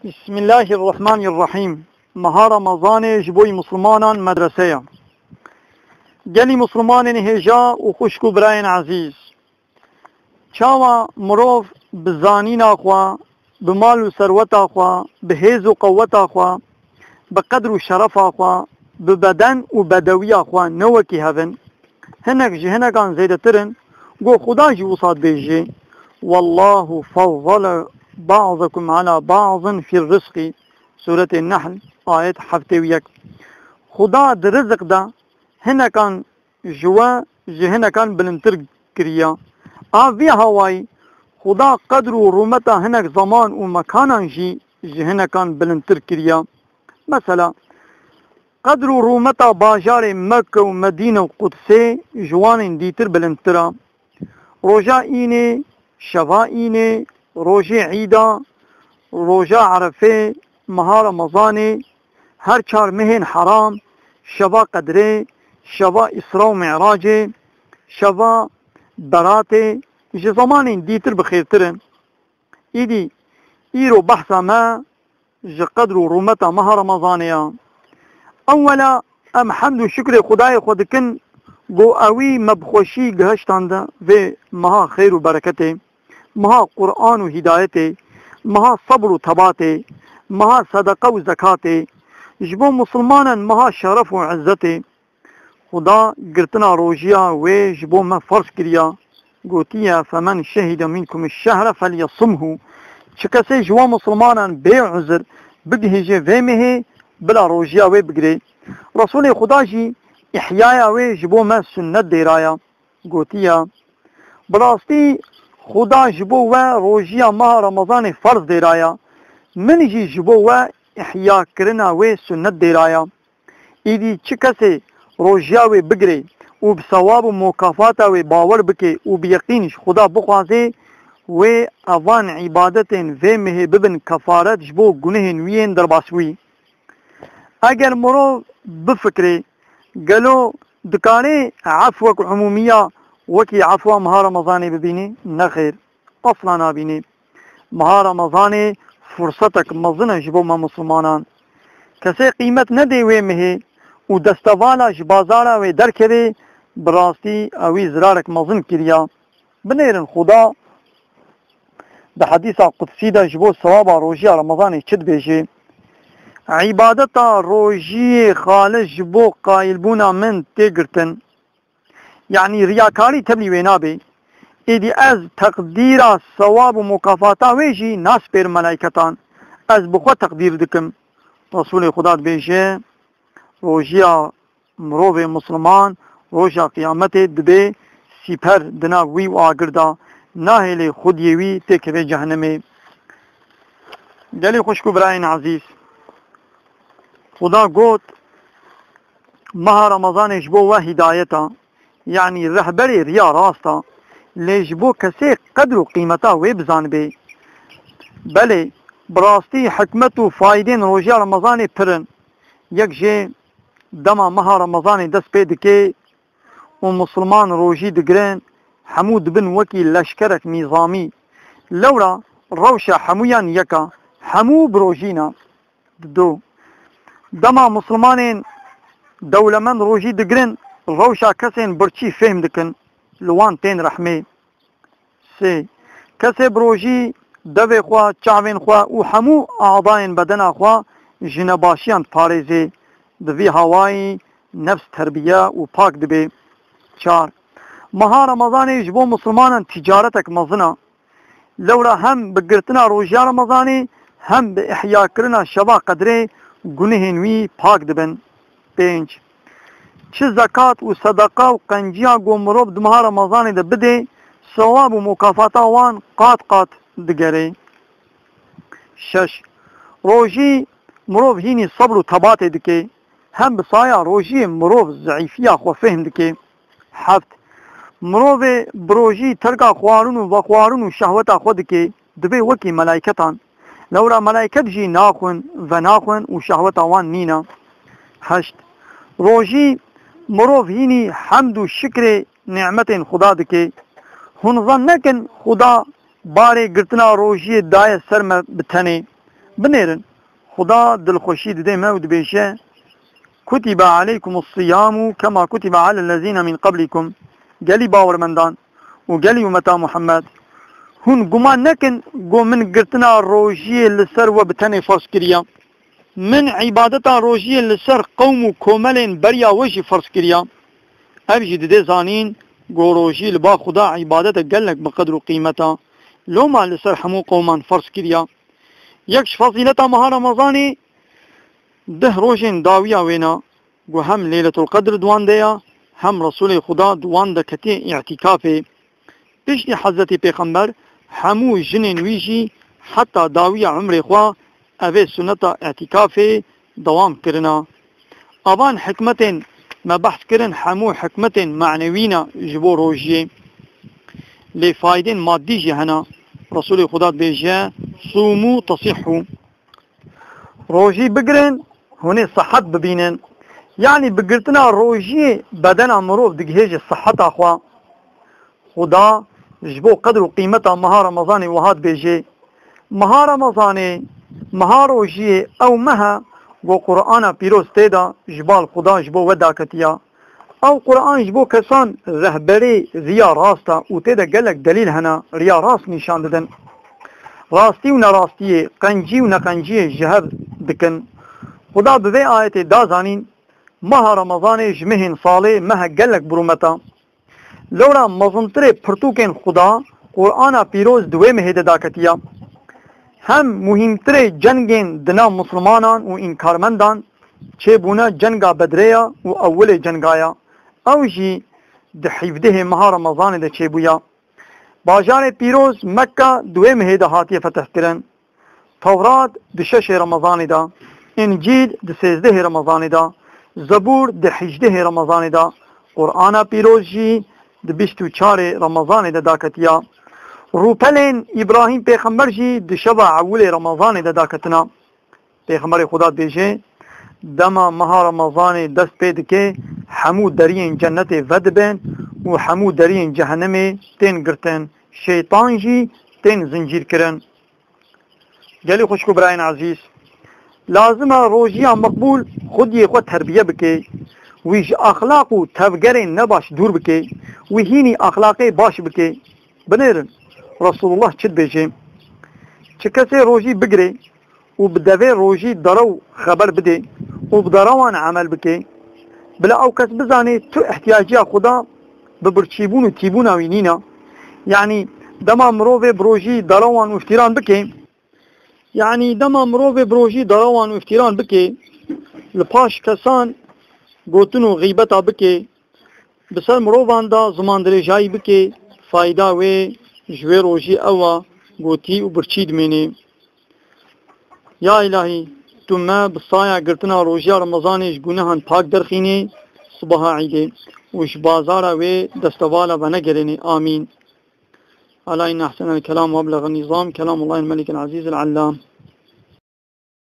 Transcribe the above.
بسم الله الرحمن الرحيم. مها رمضان جبوي مسلمان مدرسة جلي مسلمان هجا وخشكو براين عزيز شاوا مروف بزانين اخوا بمال وثروت اخوا بهيز وقوت اخوا بقدر وشرف اخوا ببدن وبدوي اخوا نوكي هفن هنك جهنك عن زيدترن قو خدا جي وصاد بيجي والله فضل بعضكم على بعض في الرزق سورة النحل آية 71. خدا در رزق دا هنا كان جوا جهنا كان بلنتر كريا آفي هواي خدا قدر ورومتا هناك زمان ومكانا جي جهنا كان بلنتر كريا. مثلا قدر ورومتا باجار مكة ومدينة وقدسي جوان ديتر بلنترا روجا إيني شفا إيني روجي عيدا روجا عرفه مها رمضاني هر چار مهن حرام شفا قدره شفا إسراء ومعراجه شفا براته جي زمان ديتر بخيرترن إيدي إيرو بحثا ما جي قدر ورومتا مها رمضانيا. اولا ام حمد و شکر خدای خودکن گو اوی مبخوشی گهشتانده و مها خیر و برکته مها قرآن و هدایته مها صبر و تباته مها صدقه و زکاته جبو مسلمانا مها شرف و عزته خدا گرتنا روجیا و جبو ما فرض کریا گوتیا فمن شهد منكم الشهر فليصمه چکسی جوا مسلمانا بے عذر بگهجه و مه بلا روجیا و بگره رسول خدا جی احیاء و جبو ما سنت دیرایا گوتیا براستی خدا جبو و روجیا ماه رمضان فرض دیرایا من جی جبو و احیاء کرنا و سنت دیرایا ایدی چه کسی روجیا و بگره و بثواب و مکافات و باور بکه و بیقینش خدا بخوازه و اوان عبادت و مه ببن کفارت جبو گنه نوین در باسوی. اگر مرو بفکره قالوا دكاني عفوك عمومية وكي عفو مها رمضاني ببيني نخير اصلا نابيني مها رمضاني فرصتك مظنة جبو ما مسلمانان كسي قيمة ندي ويمه ودستوالا جبازارا ودركري براستي اوي زرارك مظن كريا بنيرن خدا ده حديثة قدسي ده جبو الصوابة روجيا رمضاني چد بيجي عبادتا روجی خالص بو قائل بونا من تگرتن يعني رياكاري تبلي وينابي ايدي از تقدير ثواب و مكافاتا ويجي ناس بير ملائكتان از بخوا تقدير دكم رسول خدا بيجي روجيا مروف مسلمان روجا قيامت دبي سيپر دنا وي و آگردا ناهل خود يوي تكوي جهنمي. جلي خوشكو براين عزيز خدا قوت مها رمضان جبو و هدايتا يعني رهبري ريا راستا لجبو كسي قدر و قيمتا ويبزان بي بلي براستي حكمتو فايدين روجيا رمضان پرن يك جي دما مها رمضان دست بيدكي ومسلمان روجي دقرين حمود بن وكي لشكرك نظامي لورا روشا حمويان يكا حمو بروجينا دو دما مسلمانين دولمن روجي دقرن روشا كسين برچي فهم دكن لوان تين رحمي سي كسي بروجي دوي خوا چاوين خوا و حمو اعضاين بدنا خوا جنباشيان پاريزي دوي هواي نفس تربية و پاك دبي. 4 مها رمضاني جبو مسلمانا تجارتك مظنا لولا هم بقرتنا روجيا رمضاني هم بإحياء كرنا شبا قدري گنه نوی پاک دبن. 5 چه زکات و صدقه و قنجیا گو مروب دمها رمضان ده بده ثواب و مکافاتا وان قات قات دگره. 6 روجی مروب هینی صبر و تبات دکه هم بسایا روجی مروب ضعیفیا خو فهم دکه. 7 مروب بروجی ترکا خوارون و خوارون و شهوتا خود که دبه وکی ملائکتان لورا ملائكت جي ناخن وناخن و شهوت آوان نينا. 8 روجي مروف هيني حمد و شكر نعمت خدا دكي هن ظن نكن خدا باري گرتنا روجي داية سر بتني بنيرن خدا دلخوشي دي ما ودبيشه كتب عليكم الصيام كما كتب على الذين من قبلكم قالي باور مندان وقالي ومتى محمد هون قمان نكن قو من قرتنا روجيه لسر وبتني فرس كريا من عبادتا روجيه لسر قوم كوملين بريا وجي فرس كريا ابجي دي زانين قو روجي لبا خدا عبادتا قلق بقدر قيمتا لو ما لسر حمو قومان فرس كريا يكش فضيلتا مها رمضاني ده روجين داويا وينا قو هم ليلة القدر دوان ديا هم رسول خدا دوان دا كتي اعتكافي بيشني حضرتي پیغمبر همو جنين ويجي حتى داوية عمر خوا اوه سنة اعتكافي دوام کرنا اوان حكمتين ما بحث کرن همو حكمتين معنوينا جبو روجيه لفايدين مادي جهنا رسول خدا بيجا صوموا تصيحوا روجي بقرن هوني صحت ببينن يعني بقرتنا روجي بدن مروف دقهيج الصحة اخوا خدا جبو قدر وقيمتها مها رمضاني وهاد بيجي مها رمضاني مها روجي او مها و قرآن پیروز تیدا جبال خدا جبو وداكتيا او قرآن جبو كسان رهبري ريا راستا و تیدا قلق دليل هنا ريا راس نشان ددن راستي و نراستي قنجي و نقنجي جهر دكن خدا بذي آية دازانين مها رمضان جمهن صالي مها قلق برومتا لورا مزنطره پرتوكين خدا قرآن پیروز دوه مهده داكتيا هم مهمتره جنگين دنا مسلمانان و انكارمندان چه بونا جنگا بدريا و اول جنگايا او جي ده حفده مها رمضان ده چه بويا باجار پیروز مكة دوه مهده هاتيه فتح کرن تورات ده 6 رمضان ده انجيل ده 13 رمضان ده زبور ده 18 رمضان ده قرآن پیروز جي ده 24 رمضان ده داكتيا روپلین ابراهیم پیغمبر جی د شب اول رمضان د داکتنا پیغمبر خدا بیجه دما مها رمضان دست پید که حمو درین جنت ود بین و حمو درین جهنم تین گرتن شیطان جی تین زنجیر کرن گلی خوشکو براین عزیز لازم روزیا مقبول خودی خود تربیه بکه ویش اخلاق و تفگرین نباش دور بکه و هینی اخلاقی باش بکه بنیرن رسول الله چد بيجي چه روجي بقري وبدوي روجي درو خبر بدي وبدروان عمل بكي بلا او كس بزاني تو احتياجيا خدا ببرچيبون و تيبون وينينا يعني دما مروفي بروجي دروان وافتيران بكي يعني دما مروفي بروجي دروان وافتيران بكي لپاش كسان گوتنو غيبتا بكي بسر مروفان دا زمان درجاي بكي فايدا وي جوه روشی اوا گوتی و برچید منی یا الهی تو ما بصایا گرتنا روشی رمضانش گناهان پاک درخینی صبح عیده وش بازارا و دستوالا و نگرنی آمین. على إن أحسن الكلام وأبلغ النظام كلام الله الملك العزيز العلام.